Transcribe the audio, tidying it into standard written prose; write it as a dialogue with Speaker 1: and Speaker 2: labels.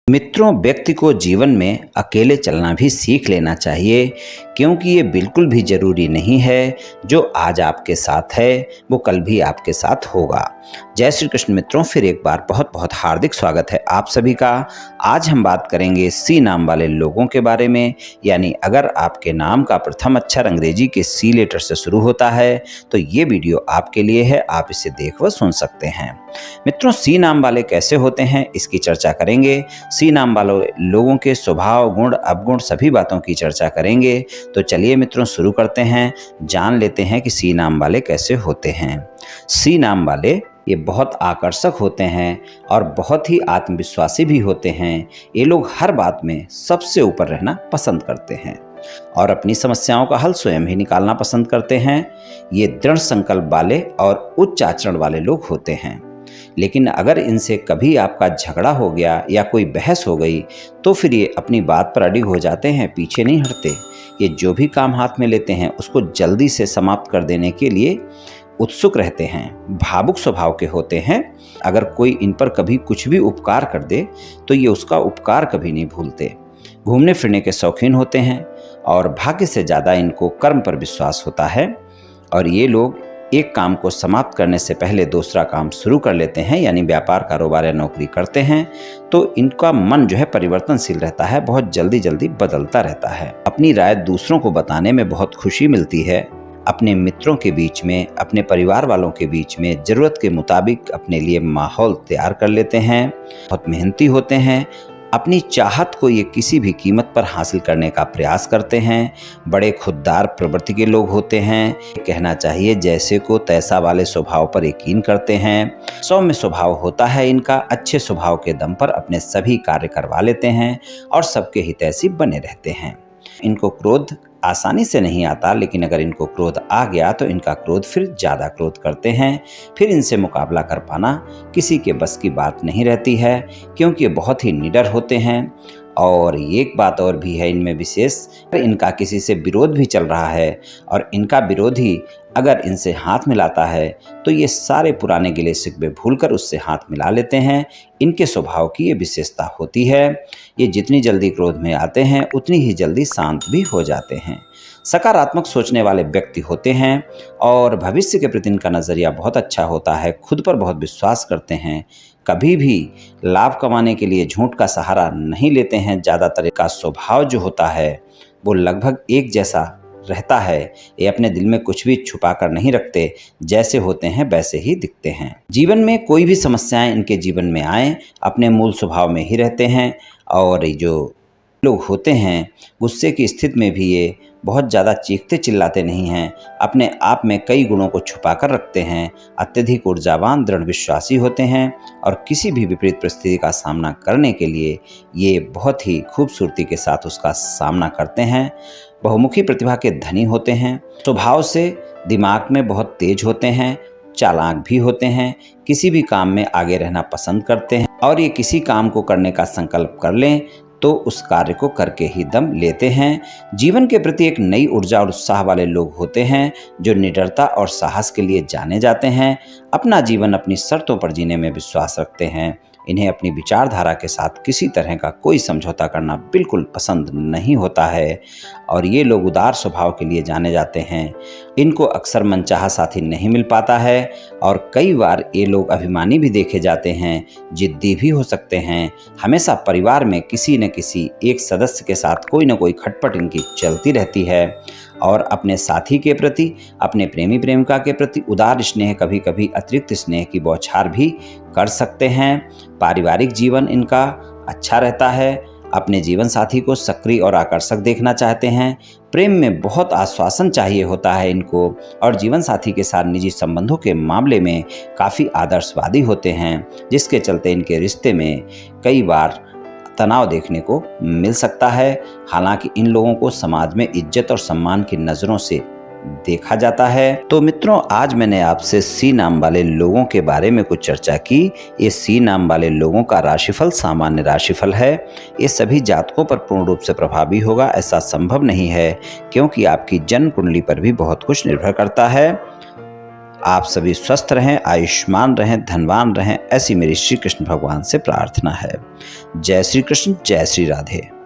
Speaker 1: मित्रों, व्यक्ति को जीवन में अकेले चलना भी सीख लेना चाहिए, क्योंकि ये बिल्कुल भी ज़रूरी नहीं है जो आज आपके साथ है वो कल भी आपके साथ होगा। जय श्री कृष्ण मित्रों, फिर एक बार बहुत बहुत हार्दिक स्वागत है आप सभी का। आज हम बात करेंगे सी नाम वाले लोगों के बारे में, यानी अगर आपके नाम का प्रथम अक्षर अंग्रेजी के सी लेटर से शुरू होता है तो ये वीडियो आपके लिए है, आप इसे देख व सुन सकते हैं। मित्रों, सी नाम वाले कैसे होते हैं इसकी चर्चा करेंगे। सी नाम वाले लोगों के स्वभाव, गुण, अवगुण सभी बातों की चर्चा करेंगे। तो चलिए मित्रों शुरू करते हैं, जान लेते हैं कि सी नाम वाले कैसे होते हैं। सी नाम वाले ये बहुत आकर्षक होते हैं और बहुत ही आत्मविश्वासी भी होते हैं। ये लोग हर बात में सबसे ऊपर रहना पसंद करते हैं और अपनी समस्याओं का हल स्वयं ही निकालना पसंद करते हैं। ये दृढ़ संकल्प वाले और उच्च आचरण वाले लोग होते हैं। लेकिन अगर इनसे कभी आपका झगड़ा हो गया या कोई बहस हो गई तो फिर ये अपनी बात पर अडिग हो जाते हैं, पीछे नहीं हटते। ये जो भी काम हाथ में लेते हैं उसको जल्दी से समाप्त कर देने के लिए उत्सुक रहते हैं। भावुक स्वभाव के होते हैं। अगर कोई इन पर कभी कुछ भी उपकार कर दे तो ये उसका उपकार कभी नहीं भूलते। घूमने फिरने के शौकीन होते हैं और भाग्य से ज़्यादा इनको कर्म पर विश्वास होता है और ये लोग एक काम को समाप्त करने से पहले दूसरा काम शुरू कर लेते हैं, यानी व्यापार, कारोबार या नौकरी करते हैं तो इनका मन जो है परिवर्तनशील रहता है, बहुत जल्दी जल्दी बदलता रहता है। अपनी राय दूसरों को बताने में बहुत खुशी मिलती है। अपने मित्रों के बीच में, अपने परिवार वालों के बीच में ज़रूरत के मुताबिक अपने लिए माहौल तैयार कर लेते हैं। बहुत मेहनती होते हैं। अपनी चाहत को ये किसी भी कीमत पर हासिल करने का प्रयास करते हैं। बड़े खुददार प्रवृत्ति के लोग होते हैं। कहना चाहिए जैसे को तैसा वाले स्वभाव पर यकीन करते हैं। सौम्य स्वभाव होता है इनका। अच्छे स्वभाव के दम पर अपने सभी कार्य करवा लेते हैं और सबके हितैषी बने रहते हैं। इनको क्रोध आसानी से नहीं आता, लेकिन अगर इनको क्रोध आ गया तो इनका क्रोध फिर ज़्यादा क्रोध करते हैं। फिर इनसे मुकाबला कर पाना किसी के बस की बात नहीं रहती है, क्योंकि ये बहुत ही निडर होते हैं। और एक बात और भी है इनमें विशेष, इनका किसी से विरोध भी चल रहा है और इनका विरोधी अगर इनसे हाथ मिलाता है तो ये सारे पुराने गिले शिकवे भूलकर उससे हाथ मिला लेते हैं। इनके स्वभाव की ये विशेषता होती है। ये जितनी जल्दी क्रोध में आते हैं उतनी ही जल्दी शांत भी हो जाते हैं। सकारात्मक सोचने वाले व्यक्ति होते हैं और भविष्य के प्रति इनका नज़रिया बहुत अच्छा होता है। खुद पर बहुत विश्वास करते हैं। कभी भी लाभ कमाने के लिए झूठ का सहारा नहीं लेते हैं। ज़्यादातर का स्वभाव जो होता है वो लगभग एक जैसा रहता है। ये अपने दिल में कुछ भी छुपा कर नहीं रखते, जैसे होते हैं वैसे ही दिखते हैं। जीवन में कोई भी समस्याएं इनके जीवन में आए अपने मूल स्वभाव में ही रहते हैं। और जो लोग होते हैं गुस्से की स्थिति में भी ये बहुत ज़्यादा चीखते चिल्लाते नहीं हैं। अपने आप में कई गुणों को छुपा कर रखते हैं। अत्यधिक ऊर्जावान, दृढ़ विश्वासी होते हैं और किसी भी विपरीत परिस्थिति का सामना करने के लिए ये बहुत ही खूबसूरती के साथ उसका सामना करते हैं। बहुमुखी प्रतिभा के धनी होते हैं। स्वभाव से दिमाग में बहुत तेज होते हैं। चालाक भी होते हैं। किसी भी काम में आगे रहना पसंद करते हैं और ये किसी काम को करने का संकल्प कर लें तो उस कार्य को करके ही दम लेते हैं। जीवन के प्रति एक नई ऊर्जा और उत्साह वाले लोग होते हैं जो निडरता और साहस के लिए जाने जाते हैं। अपना जीवन अपनी शर्तों पर जीने में विश्वास रखते हैं। इन्हें अपनी विचारधारा के साथ किसी तरह का कोई समझौता करना बिल्कुल पसंद नहीं होता है और ये लोग उदार स्वभाव के लिए जाने जाते हैं। इनको अक्सर मनचाहा साथी नहीं मिल पाता है और कई बार ये लोग अभिमानी भी देखे जाते हैं। जिद्दी भी हो सकते हैं। हमेशा परिवार में किसी न किसी एक सदस्य के साथ कोई न कोई खटपट इनकी चलती रहती है और अपने साथी के प्रति, अपने प्रेमी प्रेमिका के प्रति उदार स्नेह, कभी कभी अतिरिक्त स्नेह की बौछार भी कर सकते हैं। पारिवारिक जीवन इनका अच्छा रहता है। अपने जीवन साथी को सक्रिय और आकर्षक देखना चाहते हैं। प्रेम में बहुत आश्वासन चाहिए होता है इनको और जीवन साथी के साथ निजी संबंधों के मामले में काफ़ी आदर्शवादी होते हैं, जिसके चलते इनके रिश्ते में कई बार तनाव देखने को मिल सकता है। हालांकि इन लोगों को समाज में इज्जत और सम्मान की नज़रों से देखा जाता है। तो मित्रों, आज मैंने आपसे सी नाम वाले लोगों के बारे में कुछ चर्चा की। ये सी नाम वाले लोगों का राशिफल सामान्य राशिफल है। ये सभी जातकों पर पूर्ण रूप से प्रभावी होगा ऐसा संभव नहीं है, क्योंकि आपकी जन्म कुंडली पर भी बहुत कुछ निर्भर करता है। आप सभी स्वस्थ रहें, आयुष्मान रहें, धनवान रहें, ऐसी मेरी श्री कृष्ण भगवान से प्रार्थना है। जय श्री कृष्ण, जय श्री राधे।